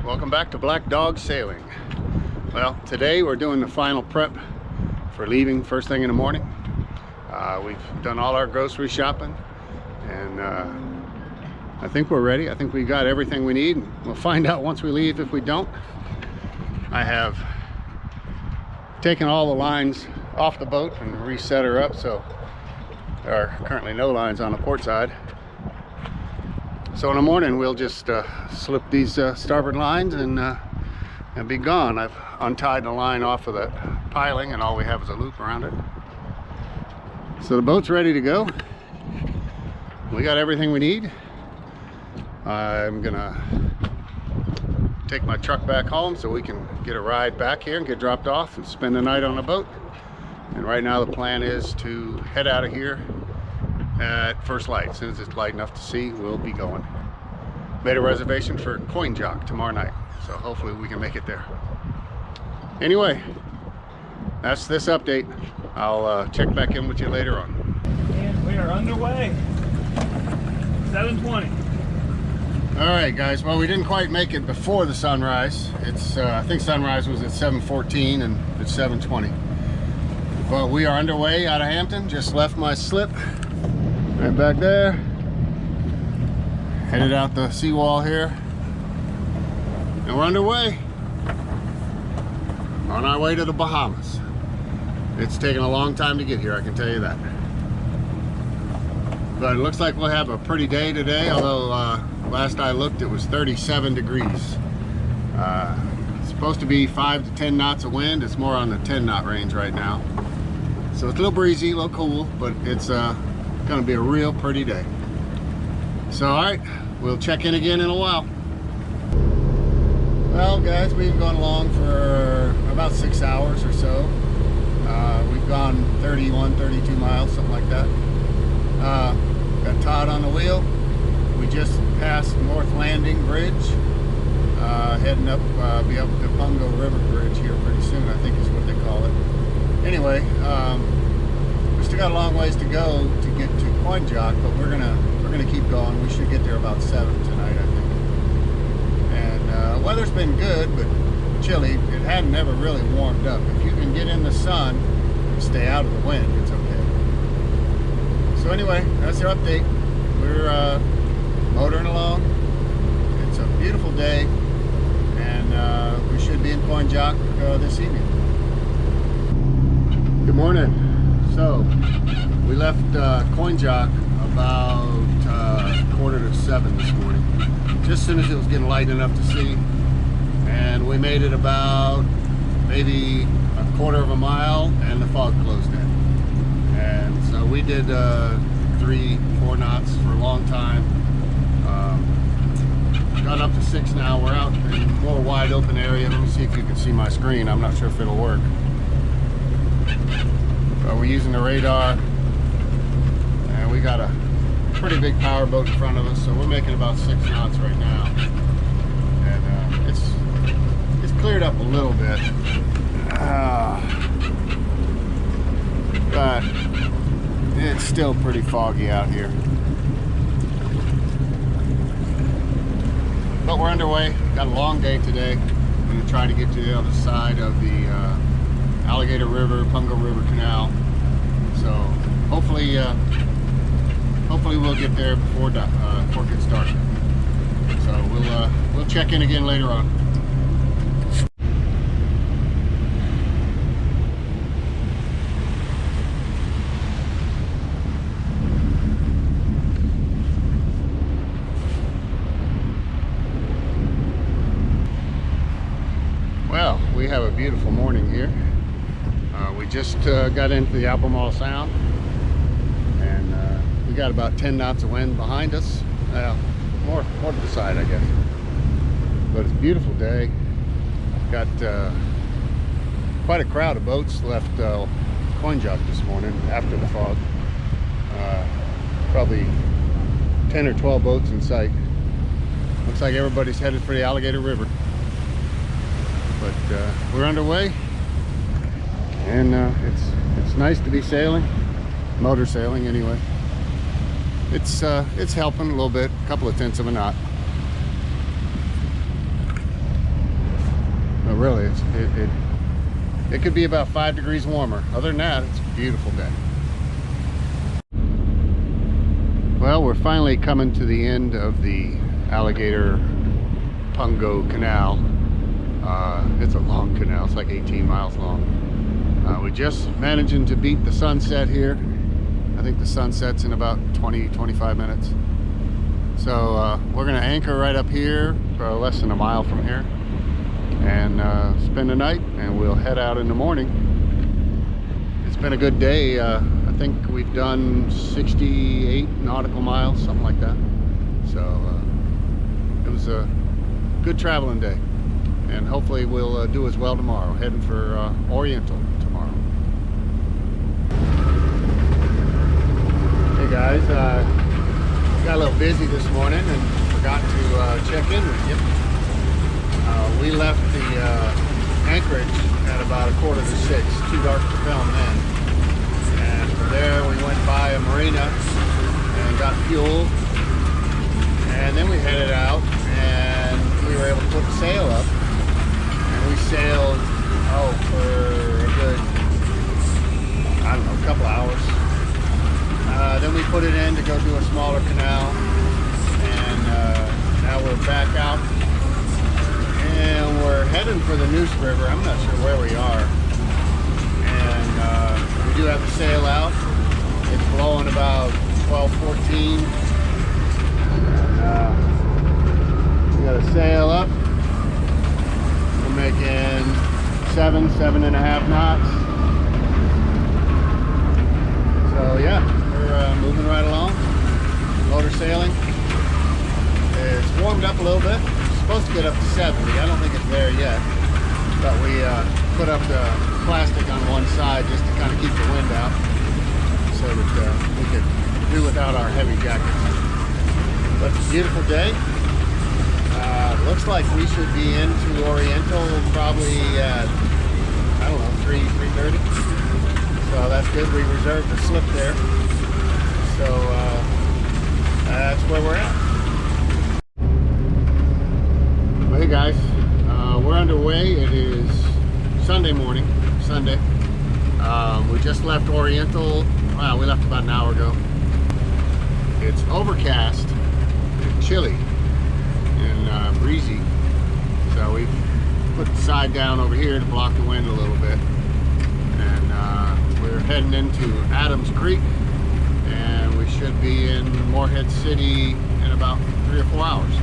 welcome back to Black Dog Sailing. Well, today we're doing the final prep for leaving first thing in the morning. We've done all our grocery shopping, and I think we're ready. I think we got everything we need. We'll find out once we leave if we don't. I have taken all the lines off the boat and reset her up, so there are currently no lines on the port side. So in the morning we'll just slip these starboard lines and be gone. I've untied the line off of that piling, and all we have is a loop around it. So the boat's ready to go. We got everything we need. I'm gonna take my truck back home so we can get a ride back here and get dropped off and spend the night on the boat. And right now the plan is to head out of here at first light. As soon as it's light enough to see, we'll be going. Made a reservation for Coinjock tomorrow night, so hopefully we can make it there. Anyway, that's this update. I'll check back in with you later on. And we are underway. 7:20. All right, guys. Well, we didn't quite make it before the sunrise. It's I think sunrise was at 7:14, and it's 7:20. But we are underway out of Hampton. Just left my slip right back there. Headed out the seawall here, and we're underway on our way to the Bahamas. It's taken a long time to get here, I can tell you that. But it looks like we'll have a pretty day today, although last I looked it was 37 degrees. It's supposed to be 5 to 10 knots of wind. It's more on the 10 knot range right now. So it's a little breezy, a little cool, but it's gonna be a real pretty day. So all right, we'll check in again in a while. Well guys, we've gone along for about 6 hours or so. We've gone 31, 32 miles, something like that. Got Todd on the wheel. We just passed North Landing Bridge, heading up, be up the Pungo River Bridge here pretty soon, I think is what they call it. Anyway, we still got a long ways to go to get to Coinjock, but we're gonna keep going. We should get there about 7 tonight, I think. And weather's been good, but chilly. It hadn't ever really warmed up. If you can get in the sun and stay out of the wind, it's okay. So anyway, that's our update. We're motoring along. It's a beautiful day, and we should be in Coinjock this evening. Good morning. So we left Coinjock about 6:45 this morning, just as soon as it was getting light enough to see, and we made it about maybe a quarter of a mile and the fog closed in. And so we did 3-4 knots for a long time. Got up to 6 now. We're out in a more wide open area. Let me see if you can see my screen. I'm not sure if it'll work. But we're using the radar, and we got a pretty big power boat in front of us, so we're making about 6 knots right now. And it's cleared up a little bit. But it's still pretty foggy out here. But we're underway. Got a long day today. I'm going to try to get to the other side of the Alligator River, Pungo River Canal. So hopefully we'll get there before it gets dark. So we'll check in again later on. Well, we have a beautiful morning here. We just got into the Albemarle Sound, and we got about 10 knots of wind behind us. More to the side, I guess. But it's a beautiful day. Got quite a crowd of boats left Coinjock this morning after the fog. Probably 10 or 12 boats in sight. Looks like everybody's headed for the Alligator River. But we're underway, and it's nice to be sailing, motor sailing anyway. It's helping a little bit, a couple of tenths of a knot. really, it could be about 5 degrees warmer. Other than that, it's a beautiful day. Well, we're finally coming to the end of the Alligator Pungo Canal. It's a long canal. It's like 18 miles long. We're just managing to beat the sunset here. I think the sunset's in about 20-25 minutes. So we're gonna anchor right up here, less than a mile from here, and spend the night, and we'll head out in the morning. It's been a good day. I think we've done 68 nautical miles, something like that. So it was a good traveling day, and hopefully we'll do as well tomorrow. Heading for Oriental tomorrow. Hey guys, got a little busy this morning and forgot to check in with you. We left the anchorage at about 5:45, too dark to film then. And from there we went by a marina and got fuel. And then we headed out and we were able to put the sail up. And we sailed, for a good, I don't know, a couple hours. Then we put it in to go do a smaller canal. And now we're back out. And we're heading for the Neuse River. I'm not sure where we are. And we do have the sail out. It's blowing about 12-14. We got a sail up. We're making 7.5 knots. So yeah, we're moving right along. Motor sailing. It's warmed up a little bit. Supposed to get up to 70. I don't think it's there yet, but we put up the plastic on one side just to kind of keep the wind out, so that we could do without our heavy jackets. But it's a beautiful day. Looks like we should be into Oriental probably at, I don't know, 3:30. So that's good. We reserved a slip there, so that's where we're at. Hey guys, we're underway. It is Sunday morning, Sunday. We just left Oriental. Wow, we left about an hour ago. It's overcast, and chilly, and breezy. So we've put the side down over here to block the wind a little bit. And we're heading into Adams Creek, and we should be in Morehead City in about 3 or 4 hours.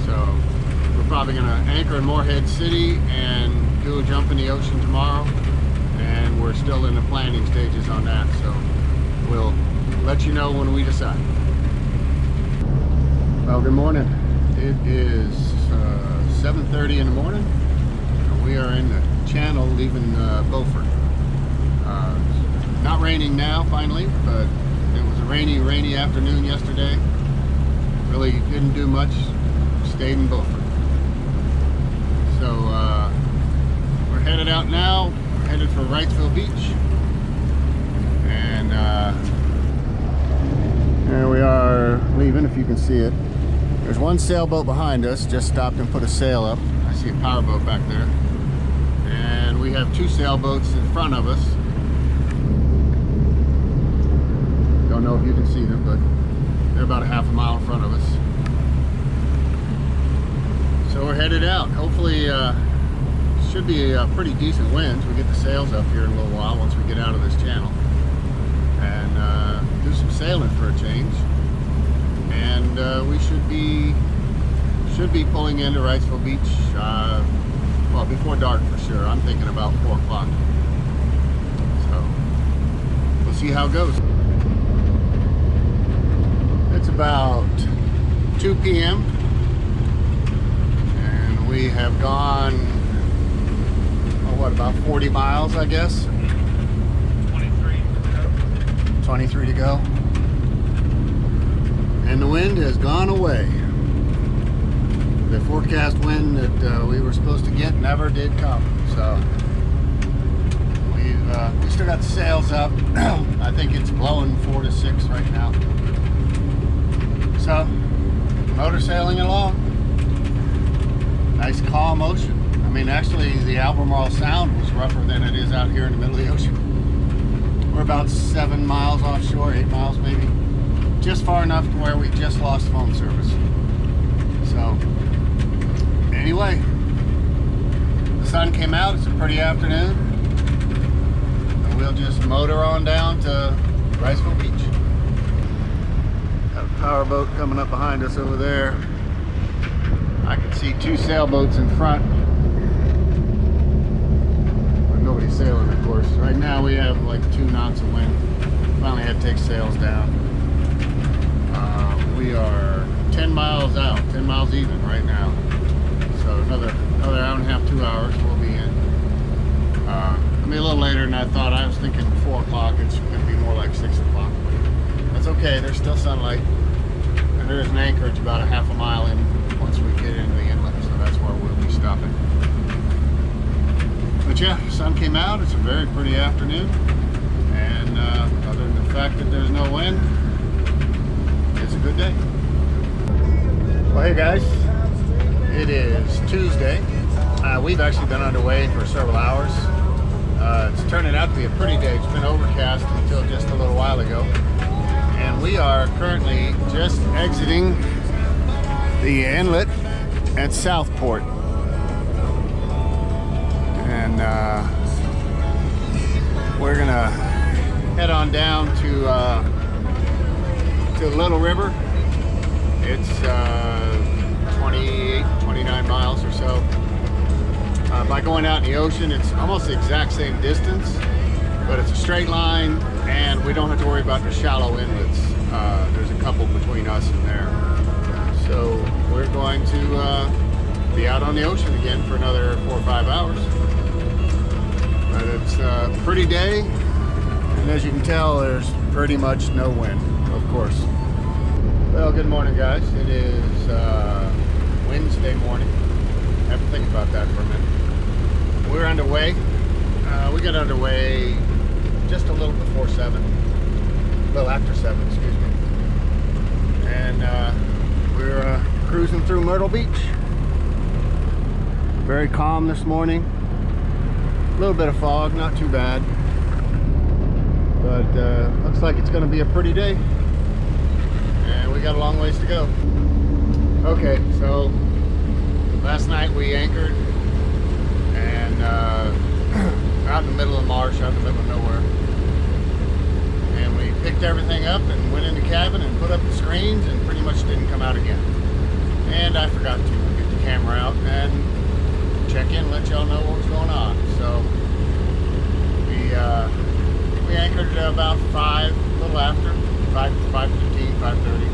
So we're probably going to anchor in Morehead City and do a jump in the ocean tomorrow, and we're still in the planning stages on that, so we'll let you know when we decide. Well, good morning. It is 7:30 in the morning, and we are in the channel leaving Beaufort. Not raining now, finally, but it was a rainy afternoon yesterday. Really didn't do much, stayed in Beaufort. So we're headed out now. We're headed for Wrightsville Beach, and there we are leaving, if you can see it. There's one sailboat behind us, just stopped and put a sail up. I see a powerboat back there, and we have 2 sailboats in front of us. Don't know if you can see them, but they're about a half a mile in front of us. So we're headed out. Hopefully, should be pretty decent winds. We get the sails up here in a little while once we get out of this channel, and do some sailing for a change. And we should be pulling into Wrightsville Beach, well, before dark for sure. I'm thinking about 4 o'clock. So we'll see how it goes. It's about 2 p.m. and we have gone, about 40 miles, I guess. 23 to go. And the wind has gone away. The forecast wind that we were supposed to get never did come. So we still got the sails up. I think it's blowing 4 to 6 right now. So motor sailing along. Nice calm ocean. I mean, actually, the Albemarle Sound was rougher than it is out here in the middle of the ocean. We're about 7 miles offshore, 8 miles maybe. Just far enough to where we just lost phone service. So, anyway, the sun came out. It's a pretty afternoon. And we'll just motor on down to Riceville Beach. Got a power boat coming up behind us over there. I can see 2 sailboats in front. But nobody's sailing, of course. Right now we have like 2 knots of wind. Finally had to take sails down. We are 10 miles out, 10 miles even right now. So another hour and a half, 2 hours we'll be in. It'll be a little later than I thought. I was thinking 4 o'clock. It's going to be more like 6 o'clock. That's okay. There's still sunlight. And there is an anchorage about a half a mile in once we get into the inlet. So that's where we'll be stopping. But yeah, sun came out. It's a very pretty afternoon. And other than the fact that there's no wind, it's a good day. Well, hey guys, it is Tuesday. We've actually been underway for several hours. It's turning out to be a pretty day. It's been overcast until just a little while ago. And we are currently just exiting the inlet at Southport. And we're gonna head on down to Little River. It's 28, 29 miles or so. By going out in the ocean, it's almost the exact same distance, but it's a straight line, and we don't have to worry about the shallow inlets. There's a couple between us and there. So we're going to be out on the ocean again for another 4 or 5 hours. But it's a pretty day, and as you can tell, there's pretty much no wind, of course. Well, good morning, guys. It is Wednesday morning. I have to think about that for a minute. We're underway. We got underway just a little before 7. A little after 7, excuse me. And we're cruising through Myrtle Beach. Very calm this morning. A little bit of fog, not too bad. But looks like it's going to be a pretty day. And we got a long ways to go. Okay, so last night we anchored and out in the middle of the marsh, out in the middle of nowhere. And we picked everything up and went in the cabin and put up the screens and pretty much didn't come out again. And I forgot to get the camera out and check in, let y'all know what was going on. So we anchored at about 5, a little after. 5:15, 5:30,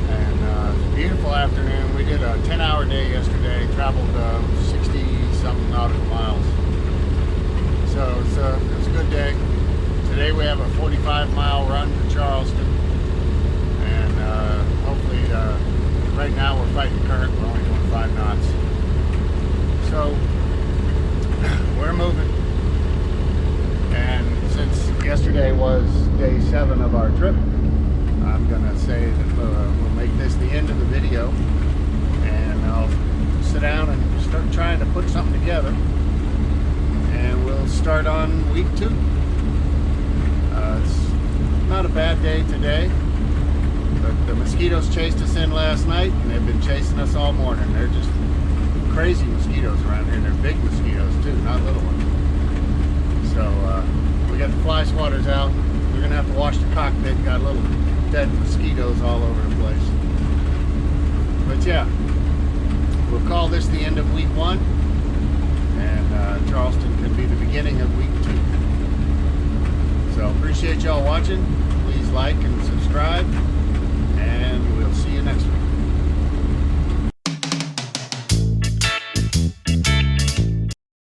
and it's a beautiful afternoon. We did a 10-hour day yesterday, traveled 60-something nautical miles. So it's a good day. Today we have a 45-mile run to Charleston, and hopefully, right now we're fighting current. We're only doing 5 knots. So we're moving. And since yesterday was day 7 of our trip, I'm gonna say that we'll make this the end of the video, and I'll sit down and start trying to put something together, and we'll start on week 2. It's not a bad day today, but the mosquitoes chased us in last night, and they've been chasing us all morning. They're just crazy mosquitoes around here. They're big mosquitoes too, not little ones. So we got the fly swatters out. We're gonna have to wash the cockpit. Got little dead mosquitoes all over the place. But yeah, we'll call this the end of week 1, and Charleston can be the beginning of week 2. So appreciate y'all watching. Please like and subscribe, and we'll see you next week.